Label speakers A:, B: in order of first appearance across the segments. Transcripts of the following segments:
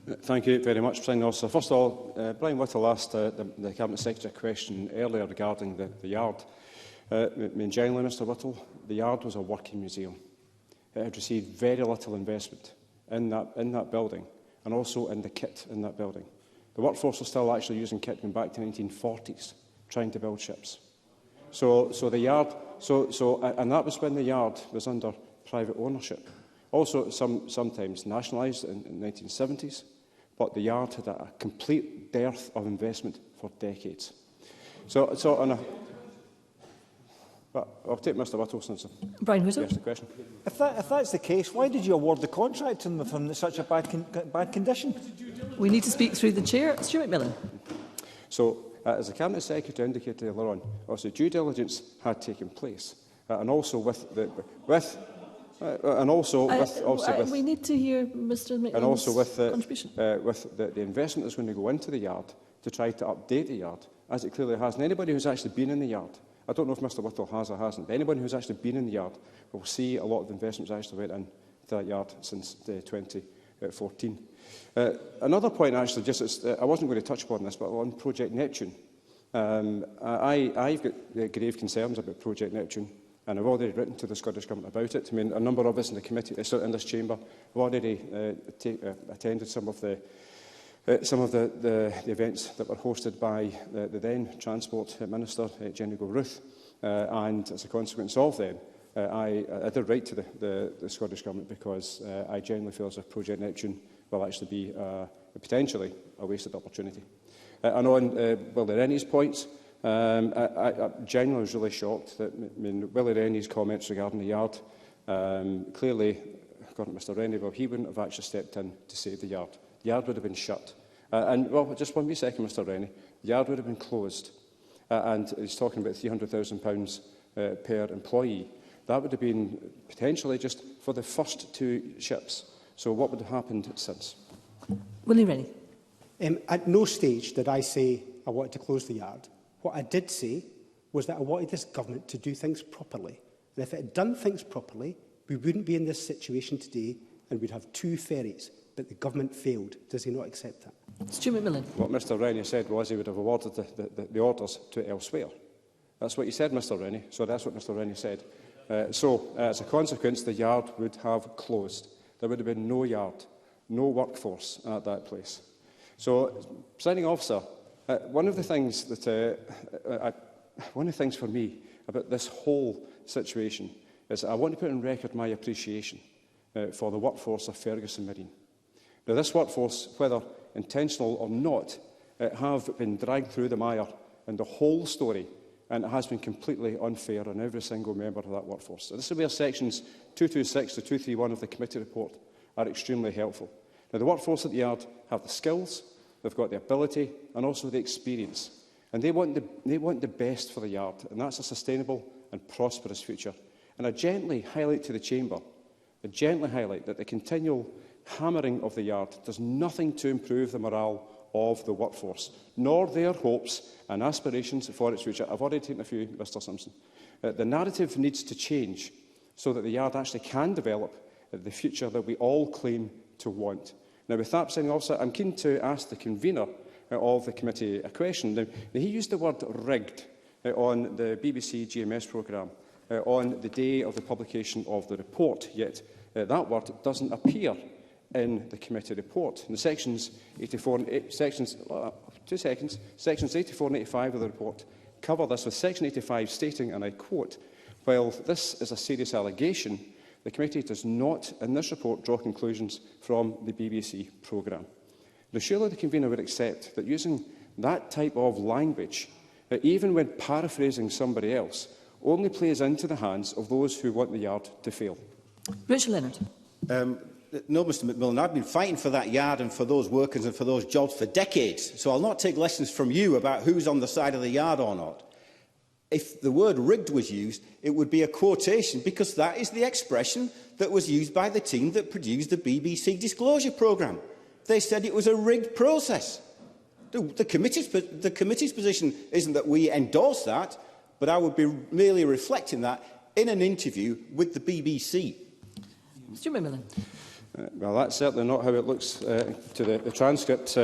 A: Thank you very much, Presiding Officer. First of all, Brian Whittle asked the Cabinet Secretary a question earlier regarding the yard. Genuinely, Mr Whittle, the yard was a working museum. It had received very little investment in that building, and also in the kit in that building. The workforce was still actually using kit going back to the 1940s, trying to build ships. So the yard, and that was when the yard was under private ownership. Also, sometimes nationalised in the 1970s, but the yard had a complete dearth of investment for decades. But I'll take Mr Whittle since
B: Brian Whittle.
A: the question.
C: If that's the case, why did you award the contract to them from such a bad condition?
B: We need to speak through the chair. Stuart McMillan.
A: So, as the Cabinet Secretary indicated earlier on, also due diligence had taken place, and also with
B: we need to hear Mr McMillan's
A: and also with
B: contribution.
A: With the investment that's going to go into the yard to try to update the yard, as it clearly has. And anybody who's actually been in the yard, I don't know if Mr Whittle has or hasn't, but anybody who's actually been in the yard will see a lot of investments actually went into that yard since 2014. Another point, actually, I wasn't going to touch upon this, but on Project Neptune. I've got grave concerns about Project Neptune, and I've already written to the Scottish Government about it. I mean, a number of us in the committee, in this chamber, have already attended some of the events that were hosted by the then Transport Minister, Jenny Ruth, and as a consequence of them, I did write to the Scottish Government because I genuinely feel as if Project Neptune will actually be potentially a wasted opportunity. And on Willie Rennie's points, I genuinely was really shocked that Willie Rennie's comments regarding the yard, clearly, according to Mr Rennie, well, he wouldn't have actually stepped in to save the yard. The yard would have been shut. Well, just one wee second, Mr Rennie. The yard would have been closed. And he's talking about £300,000 per employee. That would have been potentially just for the first 2 ships. So what would have happened since?
B: Willie Rennie.
D: At no stage did I say I wanted to close the yard. What I did say was that I wanted this government to do things properly. And if it had done things properly, we wouldn't be in this situation today and we'd have 2 ferries. But the government failed. Does he not accept that?
B: Stuart McMillan.
A: What Mr Rennie said was he would have awarded the orders to elsewhere. That's what he said, Mr Rennie. So that's what Mr Rennie said. As a consequence, the yard would have closed. There would have been no yard, no workforce at that place. So, Presiding Officer, one of the things for me about this whole situation is I want to put on record my appreciation for the workforce of Ferguson Marine. Now, this workforce, whether intentional or not, have been dragged through the mire in the whole story, and it has been completely unfair on every single member of that workforce. So this is where sections 226 to 231 of the committee report are extremely helpful. Now, the workforce at the yard have the skills, they've got the ability, and also the experience. And they want the best for the yard, and that's a sustainable and prosperous future. And I gently highlight to the Chamber, that the continual hammering of the yard does nothing to improve the morale of the workforce, nor their hopes and aspirations for its future. I've already taken a few, Mr Simpson. The narrative needs to change so that the yard actually can develop the future that we all claim to want. Now, with that, Presiding Officer, I'm keen to ask the convener of the committee a question. Now, he used the word rigged on the BBC GMS programme on the day of the publication of the report, yet that word doesn't appear in the committee report. In the sections 84 and 85 of the report cover this, with section 85 stating, and I quote, "While this is a serious allegation, the committee does not, in this report, draw conclusions from the BBC programme." Now, surely the convener would accept that using that type of language, even when paraphrasing somebody else, only plays into the hands of those who want the yard to fail.
B: Richard Leonard.
E: No, Mr McMillan, I've been fighting for that yard and for those workers and for those jobs for decades, so I'll not take lessons from you about who's on the side of the yard or not. If the word rigged was used, it would be a quotation, because that is the expression that was used by the team that produced the BBC disclosure programme. They said it was a rigged process. The committee's position isn't that we endorse that, but I would be merely reflecting that in an interview with the BBC.
B: Stuart McMillan.
A: Well, that's certainly not how it looks to the transcript,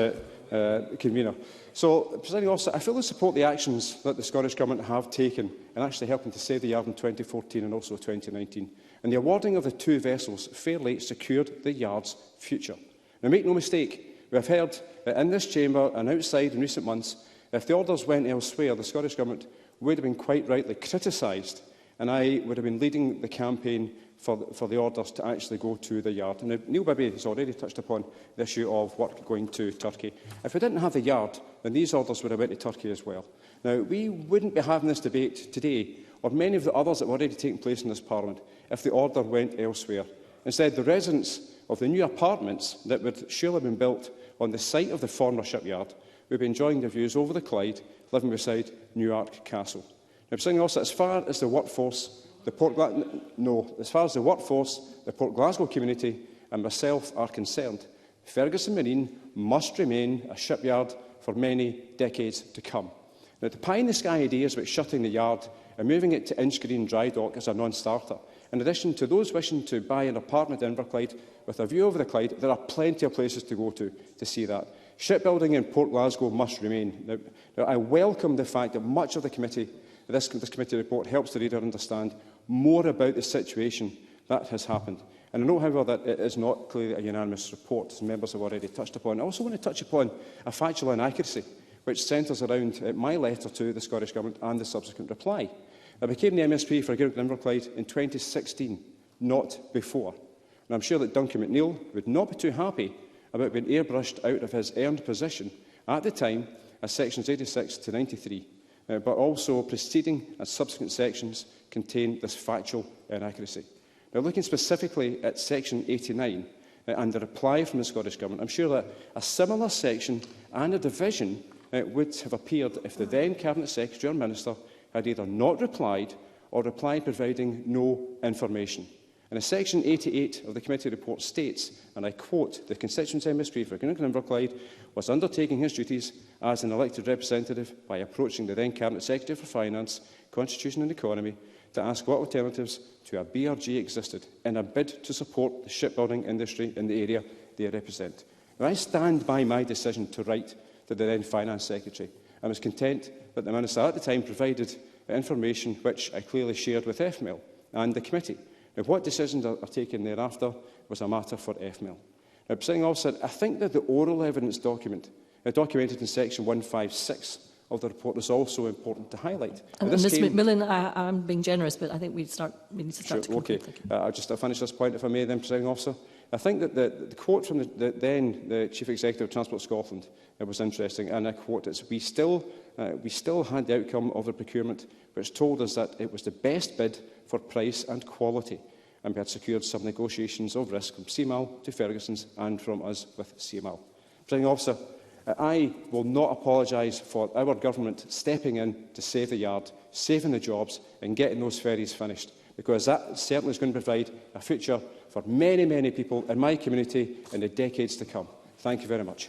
A: convener. So, Presiding Officer, I fully support the actions that the Scottish Government have taken in actually helping to save the yard in 2014 and also 2019. And the awarding of the 2 vessels fairly secured the yard's future. Now, make no mistake, we have heard in this chamber and outside in recent months, if the orders went elsewhere, the Scottish Government would have been quite rightly criticised, and I would have been leading the campaign for the orders to actually go to the yard. Now, Neil Bibby has already touched upon the issue of work going to Turkey. If we didn't have the yard, then these orders would have went to Turkey as well. Now, we wouldn't be having this debate today, or many of the others that have already taken place in this Parliament, if the order went elsewhere. Instead, the residents of the new apartments that would surely have been built on the site of the former shipyard would be enjoying their views over the Clyde, living beside Newark Castle. Now, Presiding Officer, as far as the workforce, the Port Glasgow community and myself are concerned, Ferguson Marine must remain a shipyard for many decades to come. Now, the pie-in-the-sky ideas about shutting the yard and moving it to Inchgreen Dry Dock is a non-starter. In addition to those wishing to buy an apartment in Inverclyde with a view over the Clyde, there are plenty of places to go to see that. Shipbuilding in Port Glasgow must remain. Now, I welcome the fact that much of the committee, this committee report helps the reader understand more about the situation that has happened. And I know, however, that it is not clearly a unanimous report, as members have already touched upon. I also want to touch upon a factual inaccuracy which centres around my letter to the Scottish Government and the subsequent reply. I became the MSP for Hebrides and Inverclyde in 2016, not before. And I'm sure that Duncan McNeill would not be too happy about being airbrushed out of his earned position at the time as sections 86 to 93, but also preceding and subsequent sections contain this factual inaccuracy. Now, looking specifically at section 89 and the reply from the Scottish Government, I'm sure that a similar section and a division would have appeared if the then Cabinet Secretary or Minister had either not replied or replied providing no information. And as section 88 of the committee report states, and I quote, "The constituency MSP for Greenock and Inverclyde was undertaking his duties as an elected representative by approaching the then Cabinet Secretary for Finance, Constitution and Economy to ask what alternatives to a BRG existed in a bid to support the shipbuilding industry in the area they represent." Now, I stand by my decision to write to the then Finance Secretary. I was content that the Minister at the time provided information which I clearly shared with FML and the committee. Now, what decisions are taken thereafter was a matter for FML. Now, Presiding Officer, I think that the oral evidence documented in section 156 of the report is also important to highlight.
B: And Ms McMillan, I'm being generous, but I think we need to start to conclude.
A: Okay. I'll just finish this point, if I may, then, Presiding Officer. I think that the quote from the Chief Executive of Transport Scotland was interesting, and I quote, we still had the outcome of the procurement, which told us that it was the best bid for price and quality, and we had secured some negotiations of risk from CMAL to Ferguson's and from us with CMAL. Presiding Officer, I will not apologise for our government stepping in to save the yard, saving the jobs and getting those ferries finished, because that certainly is going to provide a future for many, many people in my community in the decades to come. Thank you very much.